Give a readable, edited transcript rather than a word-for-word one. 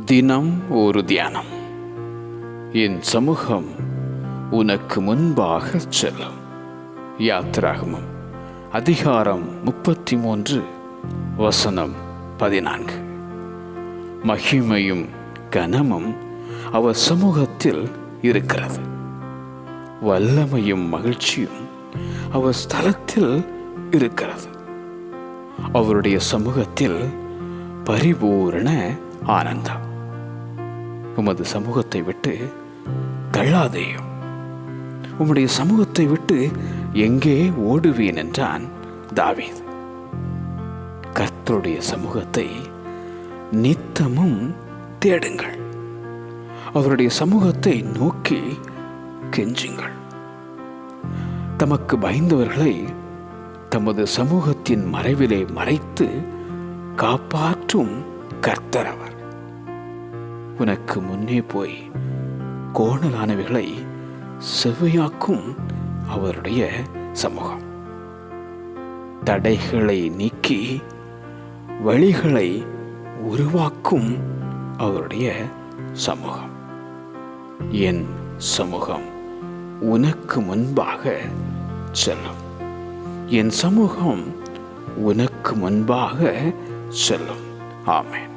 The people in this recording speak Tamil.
தினம் ஒரு தியானம். என் சமூகம் உனக்கு முன்பாக செல்லும். யாத்திராகமம் அதிகாரம் 33 வசனம் 14. மகிமையும் கனமும் அவர் சமூகத்தில் இருக்கிறது. வல்லமையும் மகிழ்ச்சியும் அவர் ஸ்தலத்தில் இருக்கிறது. அவருடைய சமூகத்தில் பரிபூரண ஆனந்தம். உமது சமூகத்தை விட்டு தள்ளாதேயும். உம்முடைய சமூகத்தை விட்டு எங்கே ஓடுவேன் என்றான் தாவீது. கர்த்தருடைய சமூகத்தை நித்தமும் தேடுங்கள். அவருடைய சமூகத்தை நோக்கி கெஞ்சுங்கள். தமக்கு பயந்தவர்களை தமது சமூகத்தின் மறைவிலே மறைத்து காப்பாற்றும் கர்த்தர் அவர். உனக்கு முன்னே போய் கோணலானவைகளை செவ்வையாக்கும் அவருடைய சமூகம். தடைகளை நீக்கி வழிகளை உருவாக்கும் அவருடைய சமூகம். என் சமூகம் உனக்கு முன்பாக செல்லும். என் சமூகம் உனக்கு முன்பாக செல்லும். ஆமென்.